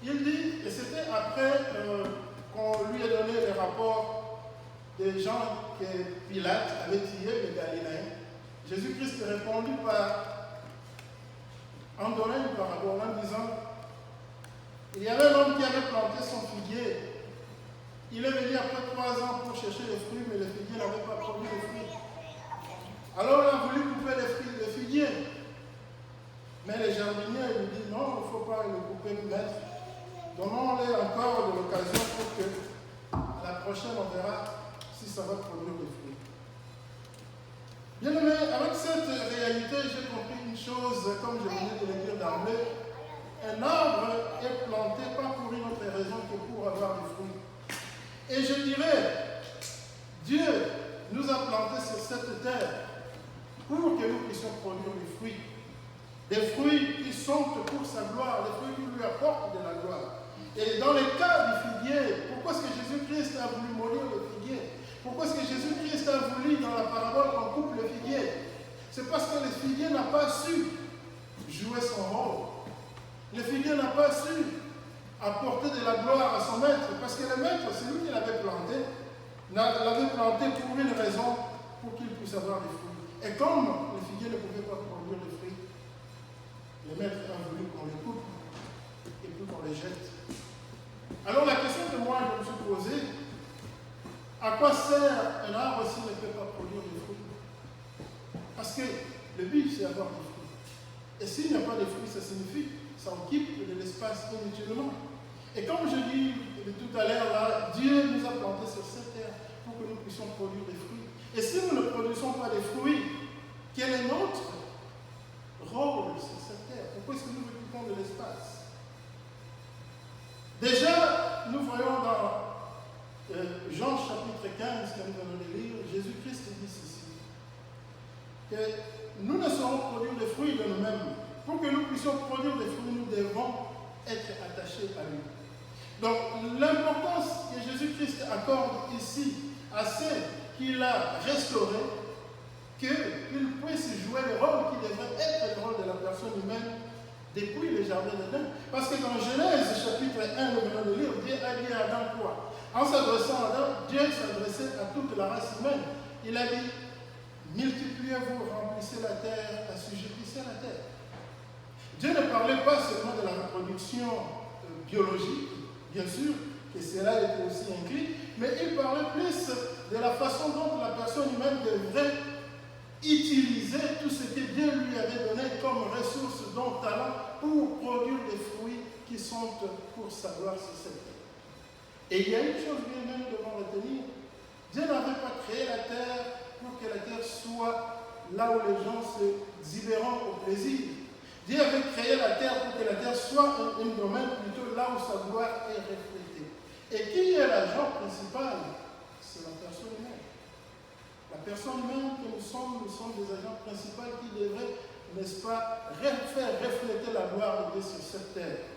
Il dit, et c'était après qu'on lui a donné les rapports des gens que Pilate avait tués, les Galiléens, Jésus-Christ répondit en donnant une parabole en disant, il y avait un homme qui avait planté son figuier. Il est venu après 3 ans pour chercher les fruits, mais le figuier n'avait pas produit les fruits. Alors il a voulu couper les figuiers. Mais les jardiniers lui disent non, il ne faut pas le couper, maître. Donnons-les encore de l'occasion pour que à la prochaine on verra si ça va produire des fruits. Bien aimé, avec cette réalité, j'ai compris une chose, comme je venais de le dire d'emblée. Un arbre est planté pas pour une autre raison que pour avoir des fruits. Et je dirais, Dieu nous a plantés sur cette terre pour que nous puissions produire des fruits. Des fruits qui sont pour sa gloire, des fruits qui lui apportent de la gloire. Et dans le cas du figuier, pourquoi est-ce que Jésus-Christ a voulu mourir le figuier? Pourquoi est-ce que Jésus-Christ a voulu dans la parabole qu'on coupe le figuier? C'est parce que le figuier n'a pas su jouer son rôle. Le figuier n'a pas su apporter de la gloire à son maître, parce que le maître, c'est lui qui l'avait planté pour une raison, pour qu'il puisse avoir des fruits. Et comme le figuier ne pouvait pas produire de fruits, le maître a voulu qu'on les coupe et puis qu'on les jette. Alors la question que moi je me suis posée, à quoi sert un arbre s'il ne peut pas produire de fruits? Parce que le but c'est avoir des fruits. Et s'il n'y a pas de fruits, ça signifie ça occupe de l'espace inutilement. Et comme je dis tout à l'heure, là, Dieu nous a plantés sur cette terre pour que nous puissions produire des fruits. Et si nous ne produisons pas des fruits, quel est notre rôle sur cette terre? Pourquoi est-ce que nous occupons de l'espace? Déjà, nous voyons dans Jean chapitre 15, que nous venons de lire, Jésus-Christ dit ceci, que nous ne saurons produire des fruits de nous-mêmes. Pour que nous puissions produire des fruits, nous devons être attachés à lui. Donc, l'importance que Jésus-Christ accorde ici à ceux qu'il a restaurés, qu'il puisse jouer le rôle qui devrait être le rôle de la personne humaine depuis le jardin d'Éden. Parce que dans Genèse chapitre 1, nous venons de lire, Dieu a dit à Adam quoi? En s'adressant à Adam, Dieu s'adressait à toute la race humaine. Il a dit, multipliez-vous, remplissez la terre, assujettissez la terre. Dieu ne parlait pas seulement de la reproduction biologique, bien sûr, que cela était aussi inclus, mais il parlait plus de la façon dont la personne humaine devrait utiliser tout ce que Dieu lui avait donné comme ressources, dont talent, pour produire des fruits qui sont pour sa gloire sur cette terre. Et il y a une chose bien même devant retenir, Dieu n'avait pas créé la terre pour que la terre soit là où les gens se libérant au plaisir. Dieu avait créé la terre pour que la terre soit un domaine plutôt là où sa gloire est reflétée. Et qui est l'agent principal? C'est la personne humaine. La personne humaine que nous sommes des agents principaux qui devraient, n'est-ce pas, faire refléter la gloire de Dieu sur cette terre.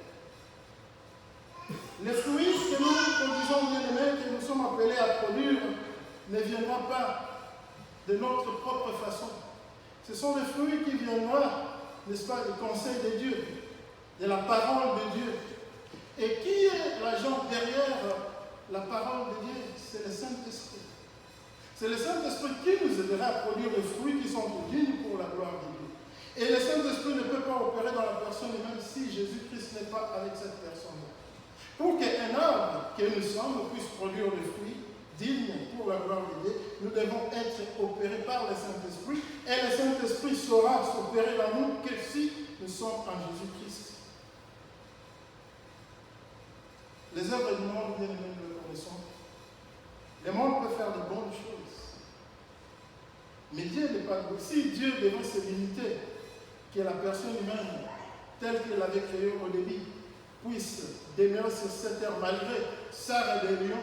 Les fruits que nous produisons, bien aimés, que nous sommes appelés à produire, ne viendront pas de notre propre façon. Ce sont les fruits qui viendront, n'est-ce pas, du conseil de Dieu, de la parole de Dieu. Et qui est l'agent derrière la parole de Dieu? C'est le Saint-Esprit. C'est le Saint-Esprit qui nous aidera à produire des fruits qui sont dignes pour la gloire de Dieu. Et le Saint-Esprit ne peut pas opérer dans la personne humaine si Jésus-Christ n'est pas avec cette personne-là. Pour qu'un arbre que nous sommes puisse produire des fruits dignes pour la gloire de Dieu, nous devons être opérés par le Saint-Esprit, et le Saint-Esprit saura s'opérer dans nous que si nous sommes en Jésus-Christ. Les œuvres du monde, bien aimés, nous le connaissons. Le monde peut faire de bonnes choses. Mais Dieu n'est pas bon. Si Dieu devait se limiter, que la personne humaine, telle qu'il l'avait créée au début, puisse demeurer sur cette terre malgré sa rébellion,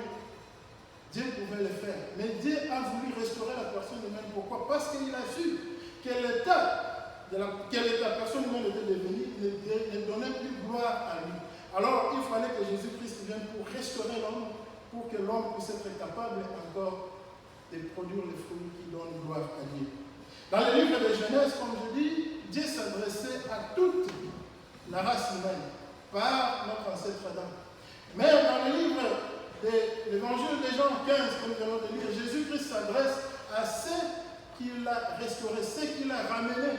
Dieu pouvait le faire. Mais Dieu a voulu restaurer la personne humaine. Pourquoi? Parce qu'il a su que l'état que la personne humaine était devenue ne donnait plus gloire à lui. Alors il fallait que Jésus-Christ vienne pour restaurer l'homme, pour que l'homme puisse être capable encore de produire les fruits qui donnent gloire à Dieu. Dans le livre de Genèse, comme je dis, Dieu s'adressait à toute la race humaine. par notre ancêtre Adam. Mais dans le livre de l'Évangile de Jean 15, comme nous venons de lire, Jésus-Christ s'adresse à ceux qu'il a restaurés, ceux qu'il a ramenés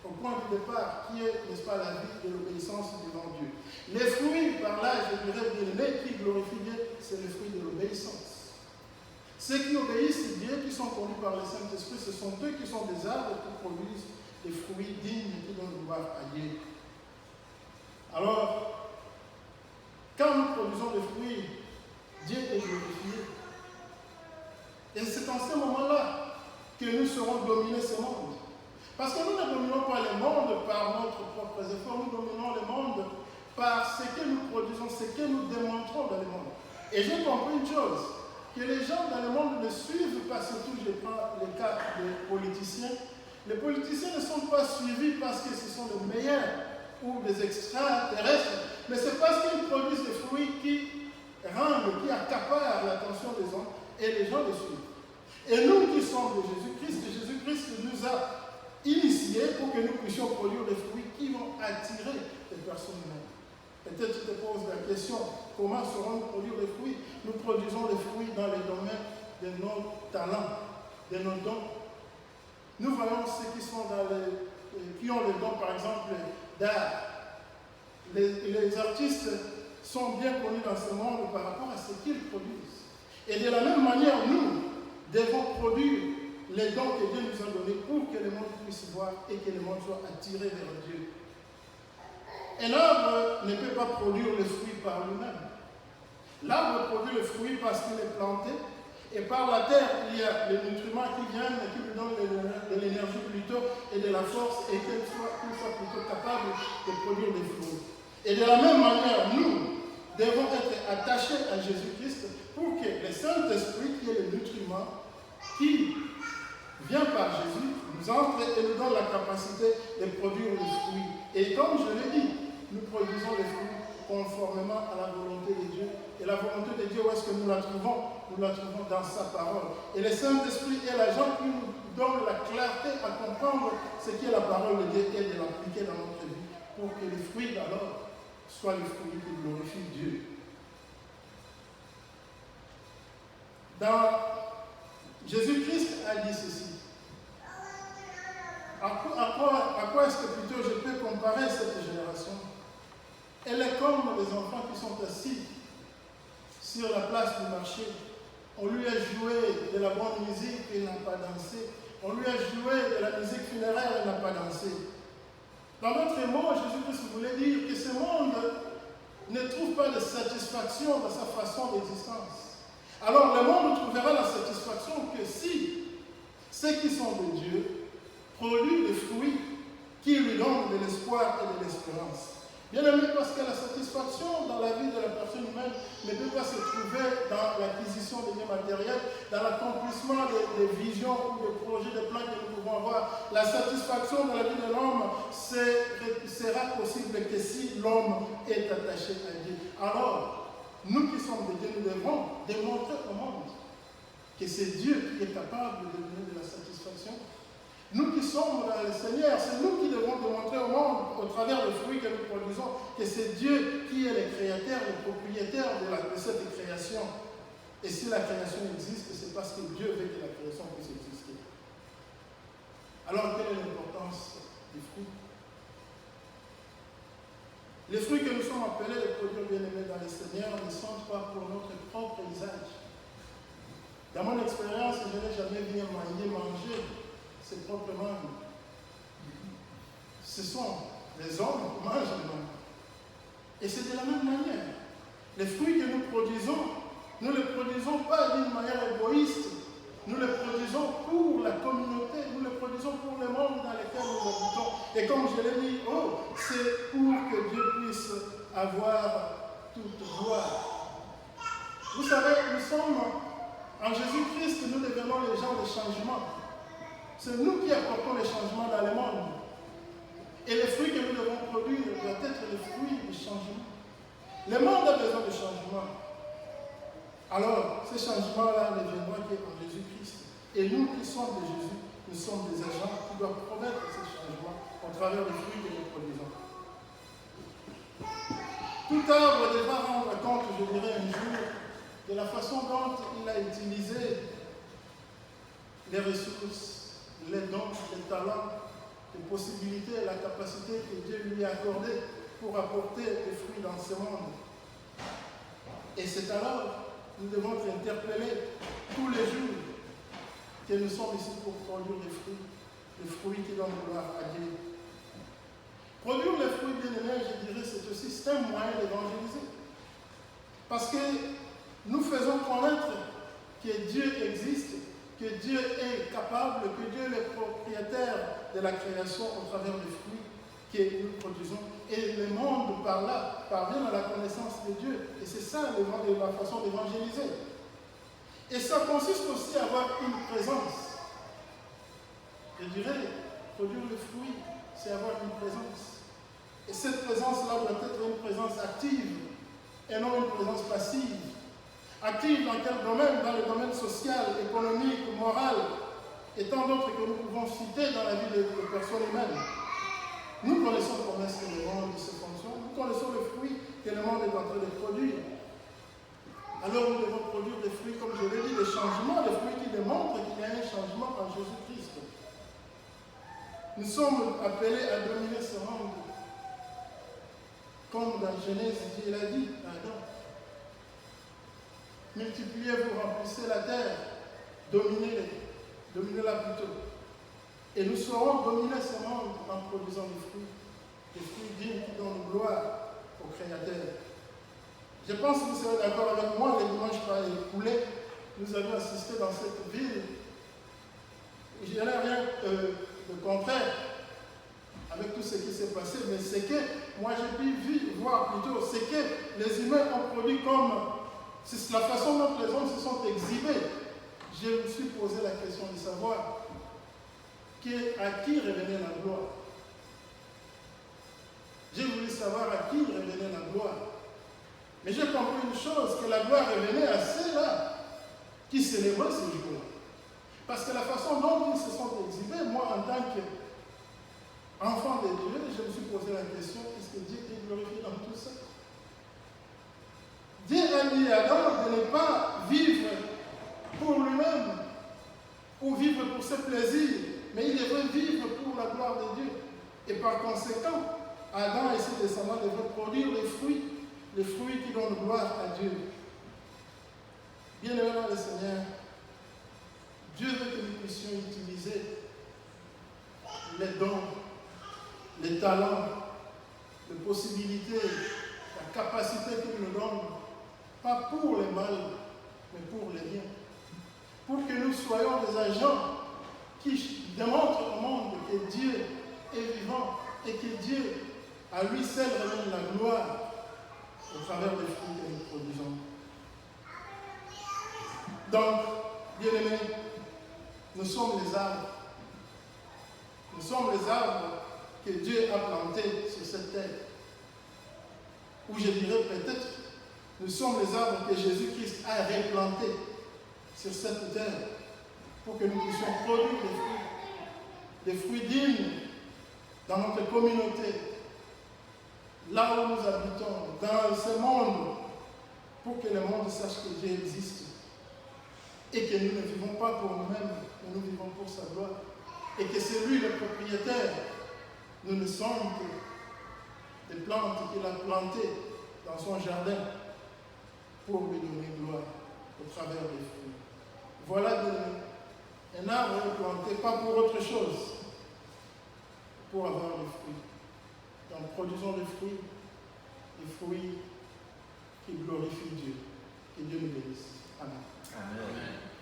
au point du départ, qui est, n'est-ce pas, la vie de l'obéissance devant Dieu. Les fruits, par là, je dirais, bien-aimés, qui glorifient Dieu, c'est les fruits de l'obéissance. Ceux qui obéissent Dieu, qui sont conduits par le Saint-Esprit, ce sont eux qui sont des arbres qui produisent des fruits dignes et qui donnent gloire à Dieu. Alors, quand nous produisons des fruits, Dieu est glorifié. Et c'est en ce moment-là que nous serons dominés ce monde. Parce que nous ne dominons pas le monde par notre propre effort, nous dominons le monde par ce que nous produisons, ce que nous démontrons dans le monde. Et j'ai compris une chose, que les gens dans le monde ne suivent pas, surtout je prends le cas des politiciens. Les politiciens ne sont pas suivis parce que ce sont les meilleurs ou des extraterrestres, mais c'est parce qu'ils produisent des fruits qui rendent, qui accaparent l'attention des hommes et les gens les suivent. Et nous qui sommes de Jésus-Christ nous a initiés pour que nous puissions produire des fruits qui vont attirer les personnes humaines. Peut-être tu te poses la question, comment saurons-nous produire des fruits? Nous produisons des fruits dans les domaines de nos talents, de nos dons. Nous voyons ceux qui sont qui ont le don, par exemple, d'art. Les artistes sont bien connus dans ce monde par rapport à ce qu'ils produisent. Et de la même manière, nous devons produire les dons que Dieu nous a donnés pour que le monde puisse voir et que le monde soit attiré vers Dieu. Un arbre ne peut pas produire le fruit par lui-même. L'arbre produit le fruit parce qu'il est planté et par la terre, il y a les nutriments qui viennent et qui lui donnent de l'énergie plutôt et de la force et qu'il soit plutôt capable de produire des fruits. Et de la même manière, nous devons être attachés à Jésus-Christ pour que le Saint-Esprit, qui est le nutriment, qui vient par Jésus, nous entre et nous donne la capacité de produire des fruits. Et comme je l'ai dit, nous produisons des fruits conformément à la volonté de Dieu. Et la volonté de Dieu, où est-ce que nous la trouvons? Nous la trouvons dans sa parole. Et le Saint-Esprit est l'agent qui nous donne la clarté à comprendre ce qui est la parole de Dieu et de l'appliquer dans notre vie pour que les fruits alors soient les fruits qui glorifient Dieu. Jésus-Christ a dit ceci. À quoi est-ce que plutôt je peux comparer cette génération? Elle est comme des enfants qui sont assis sur la place du marché. On lui a joué de la bonne musique et il n'a pas dansé. On lui a joué de la musique funéraire et il n'a pas dansé. Dans notre mot, Jésus-Christ voulait dire que ce monde ne trouve pas de satisfaction dans sa façon d'existence. Alors le monde trouvera la satisfaction que si ceux qui sont de Dieu produisent des fruits qui lui donnent de l'espoir et de l'espérance. Bien aimé, parce que la satisfaction dans la vie de la personne humaine ne peut pas se trouver dans l'acquisition des biens matériels, dans l'accomplissement des visions ou des projets, des plans que nous pouvons avoir. La satisfaction dans la vie de l'homme sera possible que si l'homme est attaché à Dieu. Alors, nous qui sommes de Dieu, nous devons démontrer au monde que c'est Dieu qui est capable de donner de la satisfaction. Nous qui sommes dans le Seigneur, c'est nous qui devons démontrer au monde, au travers des fruits que nous produisons, que c'est Dieu qui est le créateur, le propriétaire de cette création. Et si la création existe, c'est parce que Dieu veut que la création puisse exister. Alors, quelle est l'importance des fruits? Les fruits que nous sommes appelés de produire bien-aimés dans le Seigneur ne sont pas pour notre propre usage. Dans mon expérience, je n'ai jamais bien manger ses propres mangues. Ce sont les hommes qui mangent les mangues. Et c'est de la même manière. Les fruits que nous produisons, nous ne les produisons pas d'une manière égoïste. Nous les produisons pour la communauté, nous les produisons pour le monde dans lequel nous habitons. Et comme je l'ai dit, c'est pour que Dieu puisse avoir toute gloire. Vous savez, nous sommes en Jésus-Christ, nous devenons les gens de changement. C'est nous qui apportons les changements dans le monde. Et les fruits que nous devons produire doivent être les fruits du changement. Le monde a besoin de changement. Alors, ces changements-là ne viendront qu'en Jésus-Christ. Et nous qui sommes de Jésus, nous sommes des agents qui doivent promettre ces changements au travers des fruits que nous produisons. Tout arbre devra rendre compte, je dirais un jour, de la façon dont il a utilisé les ressources, les dons, les talents, les possibilités, la capacité que Dieu lui a accordée pour apporter des fruits dans ce monde. Et c'est alors nous devons être interpellés tous les jours que nous sommes ici pour produire des fruits qui donnent gloire à Dieu. Produire les fruits bien-aimés, je dirais, c'est aussi un moyen d'évangéliser. Parce que nous faisons connaître que Dieu existe, que Dieu est capable, que Dieu est le propriétaire de la création au travers des fruits que nous produisons. Et le monde, par là, parvient à la connaissance de Dieu. Et c'est ça la façon d'évangéliser. Et ça consiste aussi à avoir une présence. Je dirais, produire le fruit, c'est avoir une présence. Et cette présence-là doit être une présence active et non une présence passive. Active dans quel domaine? Dans le domaine social, économique, moral, et tant d'autres que nous pouvons citer dans la vie des personnes humaines. Nous connaissons comment est-ce que le monde se fonctionne, nous connaissons le fruit que le monde est en train de produire. Alors nous devons produire des fruits, comme je l'ai dit, des changements, des fruits qui démontrent qu'il y a un changement en Jésus-Christ. Nous sommes appelés à dominer ce monde. Comme dans Genèse, Dieu l'a dit à Adam. Multipliez-vous, remplissez la terre, dominez-la plutôt. Et nous saurons dominer ce monde en produisant des fruits dignes qui donnent gloire au Créateur. Je pense que vous serez d'accord avec moi, les dimanches écoulés, nous avons assisté dans cette ville. Je n'ai rien de contraire avec tout ce qui s'est passé, mais c'est que moi j'ai pu voir plutôt, c'est que les humains ont produit comme, c'est la façon dont les hommes se sont exhibés. Je me suis posé la question de savoir à qui revenait la gloire. J'ai voulu savoir à qui revenait la gloire. Mais j'ai compris une chose, que la gloire revenait à ceux-là qui célébraient ce jour-là. Parce que la façon dont ils se sont exhibés, moi en tant qu'enfant de Dieu, je me suis posé la question, est-ce que Dieu est glorifié dans tout ça? Dieu a dit à Adam de ne pas vivre pour lui-même ou vivre pour ses plaisirs, mais il devait vivre pour la gloire de Dieu. Et par conséquent, Adam et ses descendants devaient produire les fruits qui donnent gloire à Dieu. Bien-aimés dans le Seigneur, Dieu veut que nous puissions utiliser les dons, les talents, les possibilités, la capacité qu'il nous donne, pas pour le mal, mais pour le bien. Pour que nous soyons des agents qui démontrent au monde que Dieu est vivant et que Dieu, à lui seul, ramène la gloire au travers des fruits que nous produisons. Donc, bien-aimés, nous sommes les arbres. Nous sommes les arbres que Dieu a plantés sur cette terre. Ou je dirais peut-être, nous sommes les arbres que Jésus-Christ a replantés sur cette terre pour que nous puissions produire des fruits dignes dans notre communauté, là où nous habitons, dans ce monde, pour que le monde sache que Dieu existe et que nous ne vivons pas pour nous-mêmes, mais nous vivons pour sa gloire. Et que c'est lui le propriétaire. Nous ne sommes que des plantes qu'il a plantées dans son jardin pour lui donner gloire au travers des fruits. Voilà un arbre planté, pas pour autre chose, pour avoir des fruits. Donc produisons des fruits qui glorifient Dieu. Que Dieu nous bénisse. Amen. Amen.